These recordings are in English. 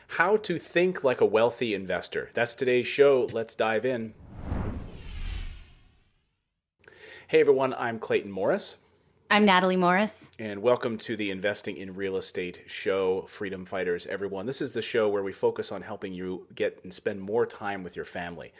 How to think like a wealthy investor. That's today's show. Let's dive in. Hey everyone, I'm Clayton Morris, I'm Natalie Morris. and welcome to the Investing in Real Estate show, Freedom Fighters, everyone. This is the show where we focus on helping you get and spend more time with your family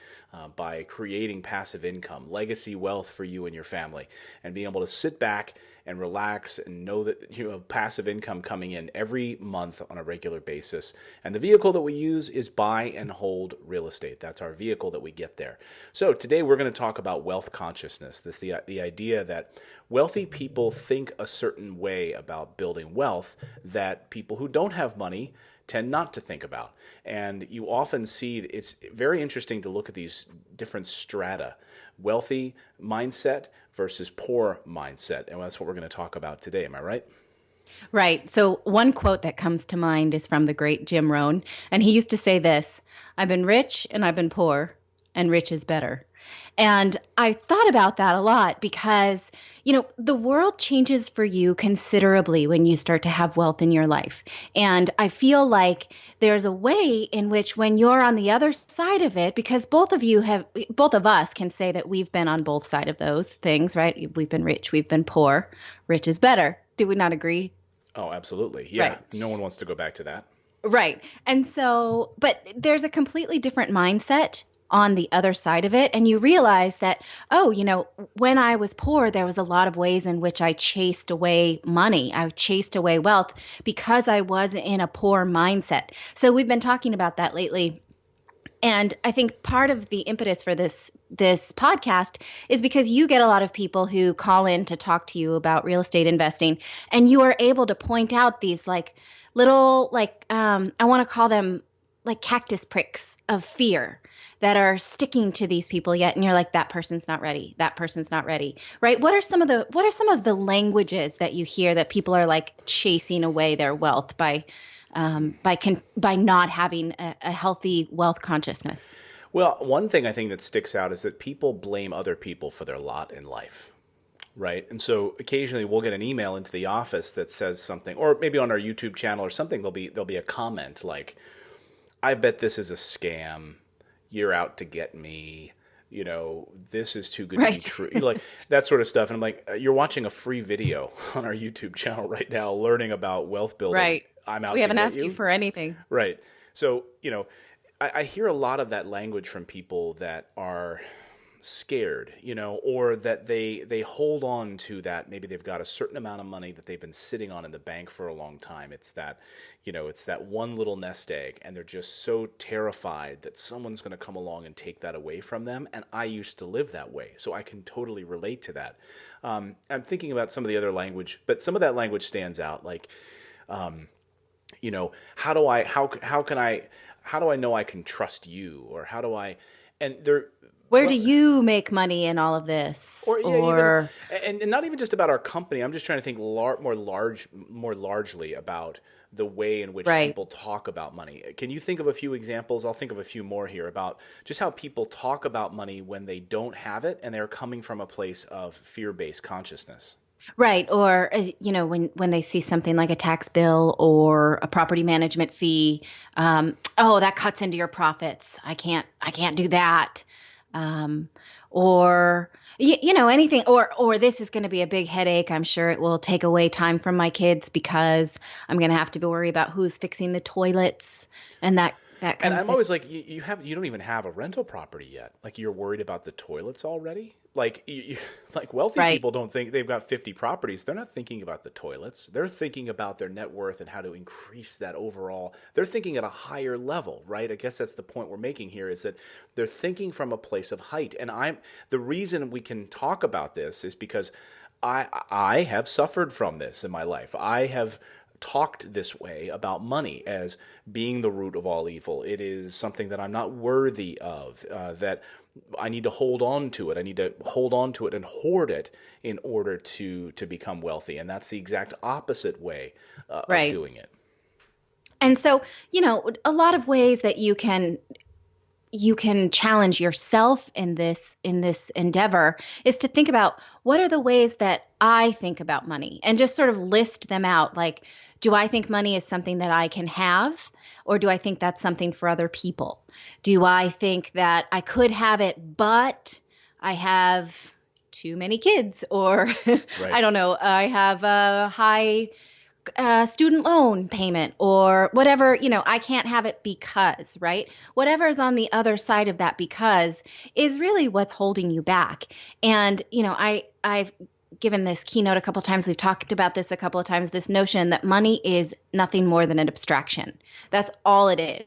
by creating passive income, legacy wealth for you and your family, and being able to sit back and relax and know that you have passive income coming in every month on a regular basis. And the vehicle that we use is buy and hold real estate. That's our vehicle that we get there. So today we're going to talk about wealth consciousness. The idea that wealthy people think a certain way about building wealth that people who don't have money tend not to think about. And you often see it's very interesting to look at these different strata, wealthy mindset versus poor mindset. And that's what we're going to talk about today. Am I right? Right. So, one quote that comes to mind is from the great Jim Rohn. And he used to say this: I've been rich and I've been poor, and rich is better. And I thought about that a lot because, the world changes for you considerably when you start to have wealth in your life. And I feel like there's a way in which when you're on the other side of it, because both of us can say that we've been on both sides of those things, right? We've been rich, we've been poor. Rich is better. Do we not agree? Oh, absolutely. Yeah. Right. No one wants to go back to that. Right. And so, but there's a completely different mindset on the other side of it. And you realize that, oh, when I was poor, there was a lot of ways in which I chased away money. I chased away wealth because I was in a poor mindset. So we've been talking about that lately. And I think part of the impetus for this podcast is because you get a lot of people who call in to talk to you about real estate investing, and you are able to point out these little I want to call them like cactus pricks of fear that are sticking to these people yet, and you're like, that person's not ready. That person's not ready, right? What are some of the languages that you hear that people are like chasing away their wealth by not having a healthy wealth consciousness? Well, one thing I think that sticks out is that people blame other people for their lot in life. Right. And so occasionally we'll get an email into the office that says something, or maybe on our YouTube channel or something, there'll be a comment like, I bet this is a scam. You're out to get me. This is too good to be Right. true. Like that sort of stuff. And I'm like, you're watching a free video on our YouTube channel right now, learning about wealth building. Right. I'm out We to haven't get asked you you. for anything. Right. So, I hear a lot of that language from people that are scared, or that they hold on to that. Maybe they've got a certain amount of money that they've been sitting on in the bank for a long time. It's that one little nest egg, and they're just so terrified that someone's going to come along and take that away from them. And I used to live that way, so I can totally relate to that. I'm thinking about some of the other language, but some of that language stands out. Like, how do I know I can trust you, or how do I, and there, Where do well, you make money in all of this? or yeah, even, Or and not even just about our company. I'm just trying to think more largely about the way in which right. people talk about money. Can you think of a few examples? I'll think of a few more here about just how people talk about money when they don't have it, and they're coming from a place of fear-based consciousness. Right. Or, when they see something like a tax bill or a property management fee, oh, that cuts into your profits. I can't do that. Um, or, anything, or this is going to be a big headache. I'm sure it will take away time from my kids because I'm going to have to worry about who's fixing the toilets and that And kind of I'm thing. always like, you don't even have a rental property yet. Like you're worried about the toilets already. Like like wealthy Right. people don't think they've got 50 properties. They're not thinking about the toilets. They're thinking about their net worth and how to increase that overall. They're thinking at a higher level, right? I guess that's the point we're making here, is that they're thinking from a place of height. And the reason we can talk about this is because I have suffered from this in my life. I have talked this way about money as being the root of all evil. It is something that I'm not worthy of, that I need to hold on to it. I need to hold on to it and hoard it in order to become wealthy. And that's the exact opposite way of Right. doing it. And so, a lot of ways that you can challenge yourself in this endeavor is to think about what are the ways that I think about money and just sort of list them out. Like, Do I think money is something that I can have, or do I think that's something for other people? Do I think that I could have it, but I have too many kids, or I Right. don't know, I have a high student loan payment or whatever, I can't have it because, right? Whatever's on the other side of that because is really what's holding you back. And, I've given this keynote a couple of times. We've talked about this a couple of times, this notion that money is nothing more than an abstraction. That's all it is.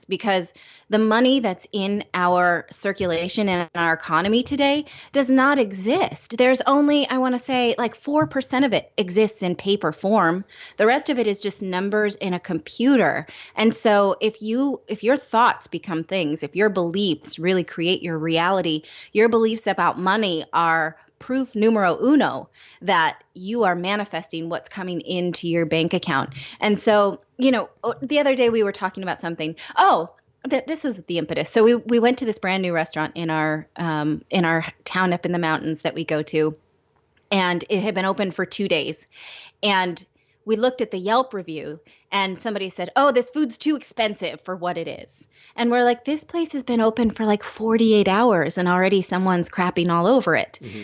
Because the money that's in our circulation and our economy today does not exist. There's only, I want to say, like 4% of it exists in paper form. The rest of it is just numbers in a computer. And so if your thoughts become things, if your beliefs really create your reality, your beliefs about money are proof numero uno that you are manifesting what's coming into your bank account. And so, the other day we were talking about something. Oh, this was the impetus. So we went to this brand new restaurant in our town up in the mountains that we go to, and it had been open for 2 days. And we looked at the Yelp review, and somebody said, "Oh, this food's too expensive for what it is." And we're like, "This place has been open for like 48 hours, and already someone's crapping all over it." Hmm.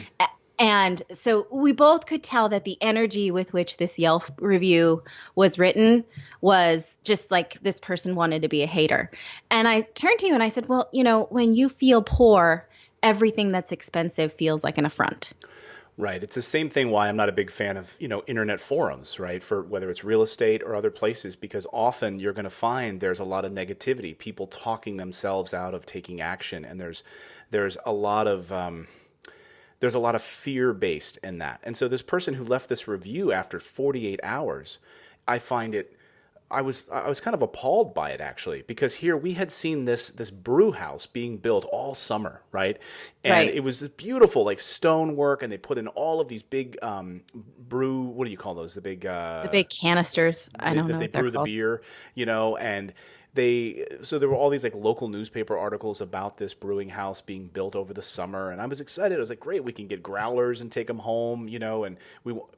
And so we both could tell that the energy with which this Yelp review was written was just like this person wanted to be a hater. And I turned to you and I said, "Well, when you feel poor, everything that's expensive feels like an affront." Right. It's the same thing why I'm not a big fan of, internet forums, right? For whether it's real estate or other places, because often you're going to find there's a lot of negativity, people talking themselves out of taking action. And there's a lot of, there's a lot of fear based in that. And so this person who left this review after 48 hours, I find it, I was kind of appalled by it actually, because here we had seen this brew house being built all summer, right? And Right. it was this beautiful like stonework, and they put in all of these big brew. What do you call those? The big The big canisters, I don't that know they what they're brew the called. beer, and so there were all these like local newspaper articles about this brewing house being built over the summer, and I was excited. I was like, great, we can get growlers and take them home, and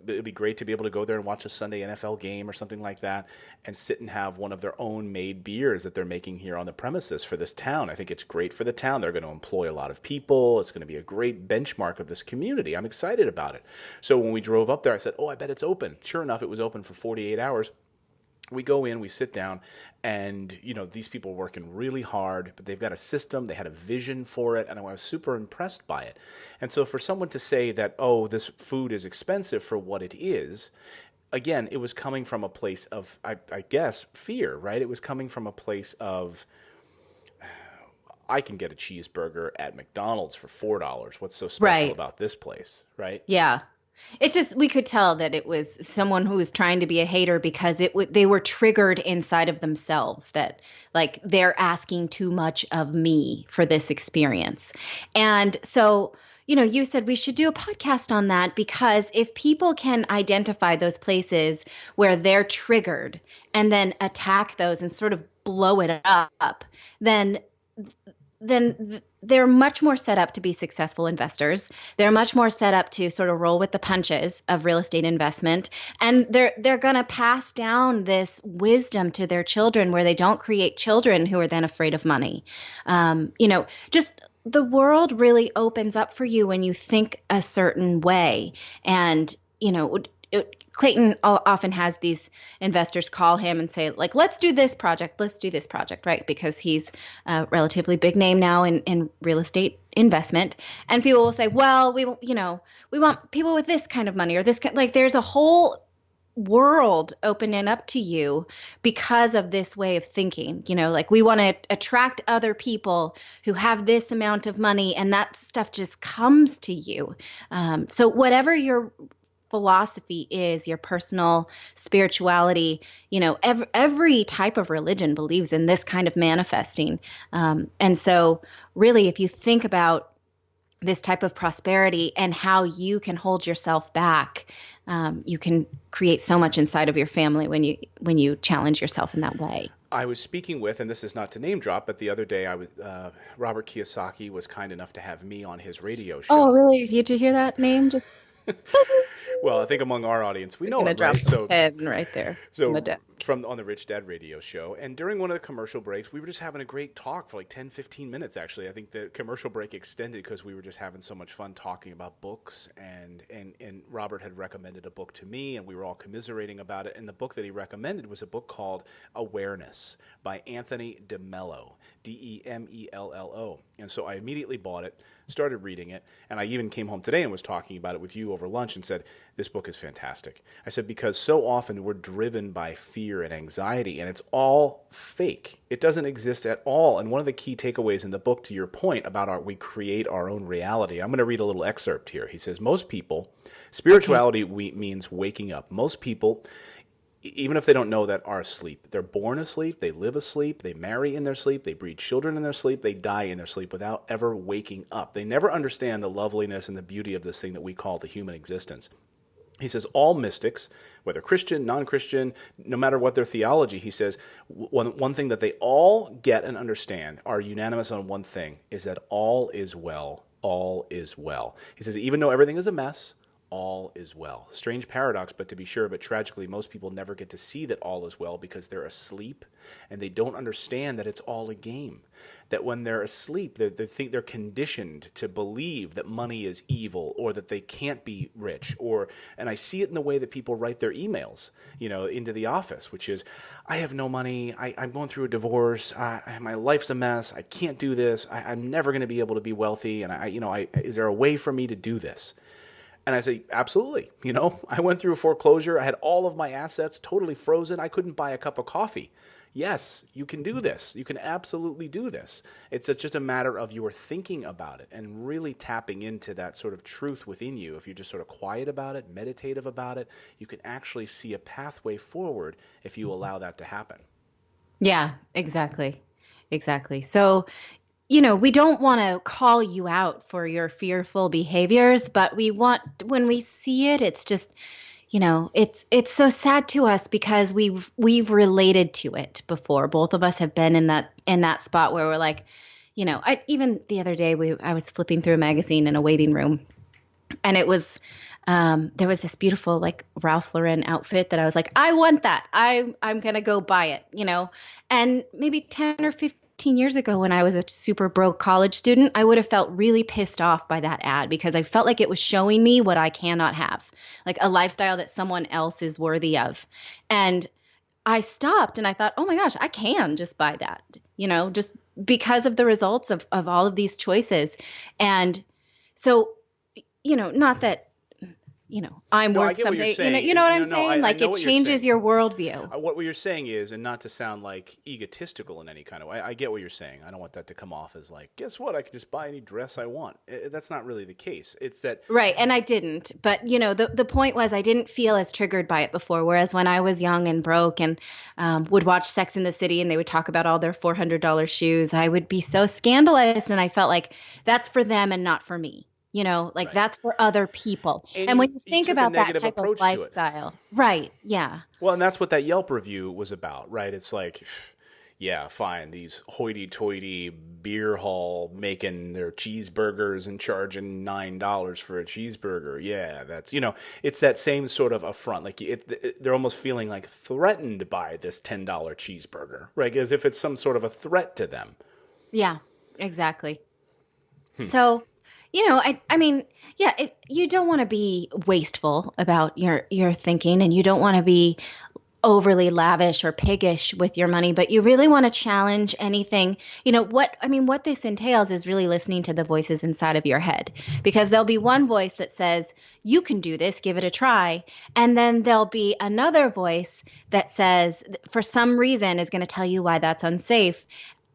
it'd be great to be able to go there and watch a Sunday NFL game or something like that, and sit and have one of their own made beers that they're making here on the premises for this town. I think it's great for the town. They're going to employ a lot of people. It's going to be a great benchmark of this community. I'm excited about it. So when we drove up there, I said, "Oh, I bet it's open." Sure enough, it was open for 48 hours. We go in, we sit down, and these people are working really hard, but they've got a system, they had a vision for it, and I was super impressed by it. And so for someone to say that, oh, this food is expensive for what it is, again, it was coming from a place of, I guess, fear, right? It was coming from a place of, I can get a cheeseburger at McDonald's for $4. What's so special Right. about this place, right? Yeah. It's just we could tell that it was someone who was trying to be a hater because they were triggered inside of themselves that like they're asking too much of me for this experience. And so, you said we should do a podcast on that because if people can identify those places where they're triggered and then attack those and sort of blow it up, then they're much more set up to be successful investors. They're much more set up to sort of roll with the punches of real estate investment, and they're going to pass down this wisdom to their children, where they don't create children who are then afraid of money. Just the world really opens up for you when you think a certain way, and Clayton often has these investors call him and say, like, let's do this project, right? Because he's a relatively big name now in real estate investment. And people will say, well, we want people with this kind of money or this kind, like there's a whole world opening up to you because of this way of thinking. Like we want to attract other people who have this amount of money, and that stuff just comes to you. So whatever your philosophy is, your personal spirituality, every type of religion believes in this kind of manifesting. And so really, if you think about this type of prosperity and how you can hold yourself back, you can create so much inside of your family when you challenge yourself in that way. I was speaking with, and this is not to name drop, but the other day Robert Kiyosaki was kind enough to have me on his radio Oh, show. really? Did you hear that name? Just Well, I think among our audience, we You're know gonna it, drop right? the pen right there on the So desk. from on the Rich Dad Radio show, and during one of the commercial breaks, we were just having a great talk for like 10, 15 minutes, actually. I think the commercial break extended because we were just having so much fun talking about books, and Robert had recommended a book to me, and we were all commiserating about it. And the book that he recommended was a book called Awareness by Anthony DeMello, DeMello. And so I immediately bought it, started reading it, and I even came home today and was talking about it with you over lunch and said, this book is fantastic. I said, because so often we're driven by fear and anxiety, and it's all fake. It doesn't exist at all. And one of the key takeaways in the book, to your point about we create our own reality, I'm going to read a little excerpt here. He says, most people, spirituality means waking up. Most people, even if they don't know that, are asleep. They're born asleep, they live asleep, they marry in their sleep, they breed children in their sleep, they die in their sleep without ever waking up. They never understand the loveliness and the beauty of this thing that we call the human existence. He says all mystics, whether Christian, non-Christian, no matter what their theology, he says one thing that they all get and understand, are unanimous on one thing, is that all is well. All is well. He says even though everything is a mess, all is well. Strange paradox, but to be sure, but tragically, most people never get to see that all is well because they're asleep and they don't understand that it's all a game. That when they're asleep, they think they're conditioned to believe that money is evil or that they can't be rich. And I see it in the way that people write their emails, into the office, which is, I have no money, I'm going through a divorce, my life's a mess, I can't do this, I'm never going to be able to be wealthy, and is there a way for me to do this? And I say, absolutely. I went through a foreclosure. I had all of my assets totally frozen. I couldn't buy a cup of coffee. Yes, you can do this. You can absolutely do this. It's just a matter of your thinking about it and really tapping into that sort of truth within you. If you're just sort of quiet about it, meditative about it, you can actually see a pathway forward if you allow that to happen. Yeah, exactly. Exactly. So, we don't want to call you out for your fearful behaviors, but when we see it, it's just, it's so sad to us because we've related to it before. Both of us have been in that spot where we're like, even the other day I was flipping through a magazine in a waiting room, and it was there was this beautiful like Ralph Lauren outfit that I was like, I want that. I'm gonna go buy it, And maybe 10 or 15 years ago, when I was a super broke college student, I would have felt really pissed off by that ad because I felt like it was showing me what I cannot have, like a lifestyle that someone else is worthy of. And I stopped and I thought, oh my gosh, I can just buy that, just because of the results of all of these choices. And so, not that, I'm No, I worth get what you're something, saying. you know what I'm No, no, saying? I Like know it what you're changes saying. your worldview. What you're saying is, and not to sound like egotistical in any kind of way, I get what you're saying. I don't want that to come off as like, guess what? I can just buy any dress I want. That's not really the case. It's that. Right. And I didn't. But, the point was I didn't feel as triggered by it before. Whereas when I was young and broke and would watch Sex in the City and they would talk about all their $400 shoes, I would be so scandalized. And I felt like that's for them and not for me. Like Right. that's for other people. And And when you you think took a about that negative type of approach to it. lifestyle, right. Yeah. Well, and that's what that Yelp review was about, right? It's like, yeah, fine, these hoity-toity beer hall making their cheeseburgers and charging $9 for a cheeseburger. Yeah, that's, it's that same sort of affront. Like they're almost feeling like threatened by this $10 cheeseburger, right? As if it's some sort of a threat to them. Yeah, exactly. So, I mean, yeah, you don't want to be wasteful about your thinking, and you don't want to be overly lavish or piggish with your money, but you really want to challenge anything. What this entails is really listening to the voices inside of your head, because there'll be one voice that says, you can do this, give it a try. And then there'll be another voice that says, for some reason, is going to tell you why that's unsafe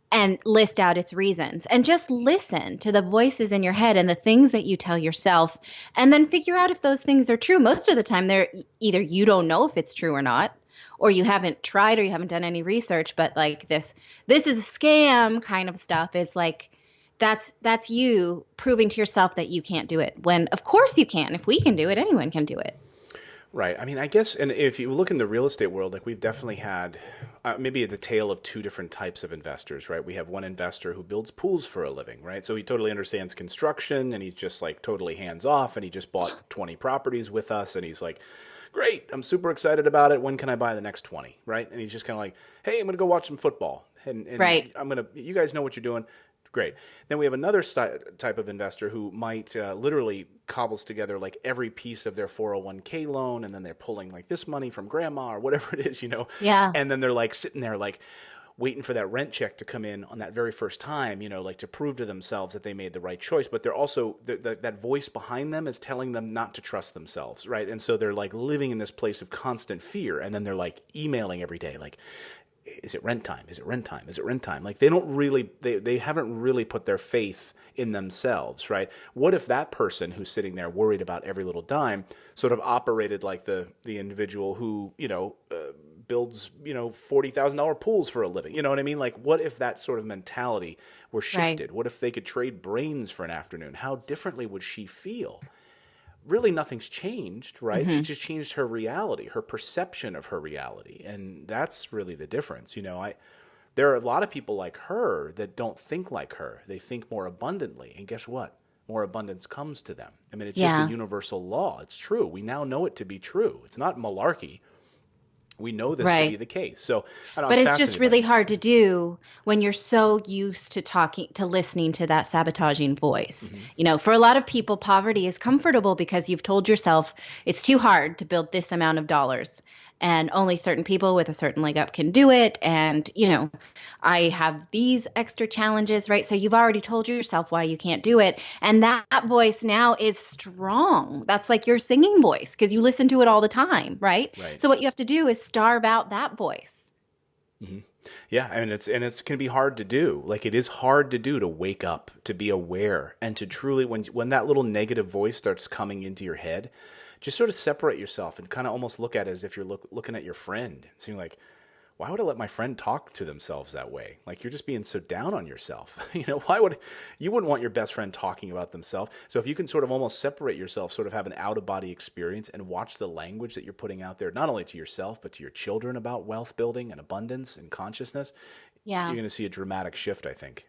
and list out its reasons. And just listen to the voices in your head and the things that you tell yourself, and then figure out if those things are true. Most of the time, they're either you don't know if it's true or not, or you haven't tried, or you haven't done any research. But like this is a scam kind of stuff is like, that's you proving to yourself that you can't do it, when of course you can. If we can do it, anyone can do it. Right. I mean, I guess, and if you look in the real estate world, like we've definitely had maybe the tale of two different types of investors, right? We have one investor who builds pools for a living, right? So he totally understands construction and he's just like totally hands off and he just bought 20 properties with us and he's like, great, I'm super excited about it. When can I buy the next 20, right? And he's just kind of like, hey, I'm going to go watch some football and Right. you guys know what you're doing. Great. Then we have another type of investor who might literally cobbles together like every piece of their 401k loan, and then they're pulling like this money from grandma or whatever it is, Yeah. and then they're like sitting there like waiting for that rent check to come in on that very first time, like to prove to themselves that they made the right choice. But they're also, that voice behind them is telling them not to trust themselves, right? And so they're like living in this place of constant fear, and then they're like emailing every day, like, is it rent time? Is it rent time? Is it rent time? Like they haven't really put their faith in themselves, right? What if that person who's sitting there worried about every little dime sort of operated like the individual who, builds, $40,000 pools for a living? You know what I mean? Like, what if that sort of mentality were Right. shifted? What if they could trade brains for an afternoon? How differently would she feel? Really nothing's changed, right? She Hmm. just changed her reality, her perception of her reality. And that's really the difference. There are a lot of people like her that don't think like her. They think more abundantly. And guess what? More abundance comes to them. I mean, it's just a Yeah. universal law. It's true. We now know it to be true. It's not malarkey. We know this to be Right. the case. So I'm But it's just fascinated by really that. hard to do when you're so used to listening to that sabotaging voice. Hmm. For a lot of people, poverty is comfortable because you've told yourself it's too hard to build this amount of dollars. And only certain people with a certain leg up can do it. And, I have these extra challenges, right? So you've already told yourself why you can't do it. And that voice now is strong. That's like your singing voice because you listen to it all the time, right? Right. So what you have to do is starve out that voice. Hmm. Yeah, I mean it's can be hard to do. Like it is hard to do, to wake up, to be aware, and to truly, when that little negative voice starts coming into your head, just sort of separate yourself and kind of almost look at it as if you're looking at your friend. So you're like, why would I let my friend talk to themselves that way? Like you're just being so down on yourself. Why would you wouldn't want your best friend talking about themselves? So if you can sort of almost separate yourself, sort of have an out of body experience and watch the language that you're putting out there, not only to yourself, but to your children about wealth building and abundance and consciousness, Yeah, you're going to see a dramatic shift, I think.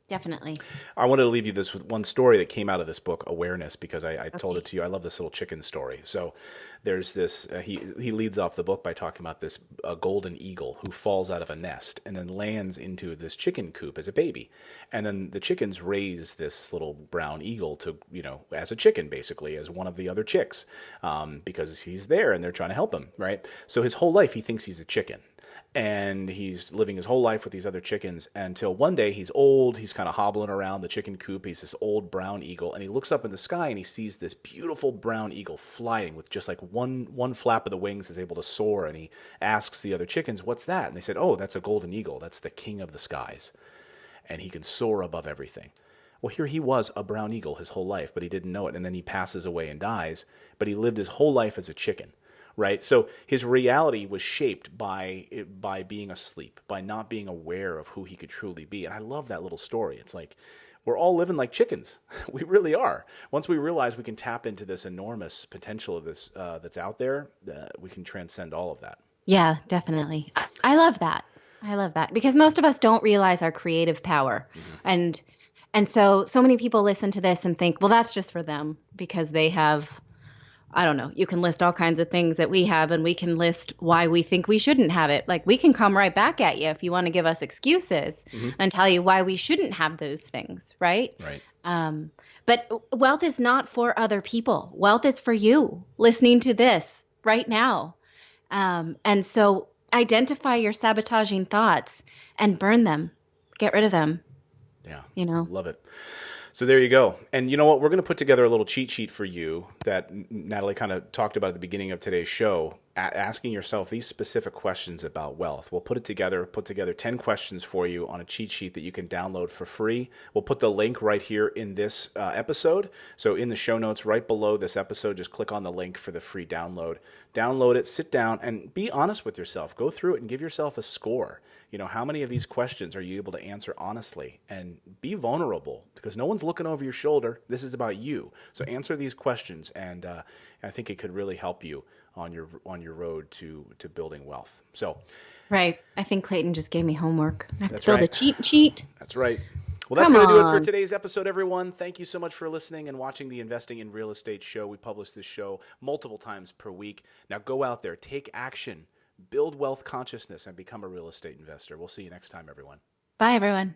definitely. I wanted to leave you this with one story that came out of this book, Awareness, because I told it Okay. to you. I love this little chicken story. So there's this, he leads off the book by talking about this golden eagle who falls out of a nest and then lands into this chicken coop as a baby. And then the chickens raise this little brown eagle to, as a chicken, basically, as one of the other chicks, because he's there and they're trying to help him, right? So his whole life he thinks he's a chicken. And he's living his whole life with these other chickens until one day he's old. He's kind of hobbling around the chicken coop. He's this old brown eagle, and he looks up in the sky and he sees this beautiful brown eagle flying with just like one flap of the wings is able to soar. And he asks the other chickens, "What's that?" And they said, "Oh, that's a golden eagle. That's the king of the skies, and he can soar above everything." Well, here he was, a brown eagle his whole life, but he didn't know it. And then he passes away and dies, but he lived his whole life as a chicken, right? So his reality was shaped by being asleep, by not being aware of who he could truly be. And I love that little story. It's like we're all living like chickens. We really are. Once we realize we can tap into this enormous potential of this that's out there, we can transcend all of that. Yeah, definitely. I love that. I love that because most of us don't realize our creative power. Hmm. And so many people listen to this and think, well, that's just for them because they have, I don't know, you can list all kinds of things that we have and we can list why we think we shouldn't have it. Like we can come right back at you if you want to give us excuses Hmm. and tell you why we shouldn't have those things, right? Right. Um, but wealth is not for other people. Wealth is for you listening to this right now. And so identify your sabotaging thoughts and burn them, get rid of them, Yeah. you know? Love it. So there you go. And you know what? We're going to put together a little cheat sheet for you that Natalie kind of talked about at the beginning of today's show, asking yourself these specific questions about wealth. We'll put together 10 questions for you on a cheat sheet that you can download for free. We'll put the link right here in this episode. So in the show notes right below this episode, just click on the link for the free download. Download it, sit down, and be honest with yourself. Go through it and give yourself a score. How many of these questions are you able to answer honestly? And be vulnerable because no one's looking over your shoulder. This is about you. So answer these questions, and I think it could really help you on your road to building wealth. So Right. I think Clayton just gave me homework. I have to that's build a right. cheat sheet. That's right. Well, that's Come going to do it for on. today's episode, everyone. Thank you so much for listening and watching the Investing in Real Estate show. We publish this show multiple times per week. Now go out there, take action, build wealth consciousness, and become a real estate investor. We'll see you next time, everyone. Bye, everyone.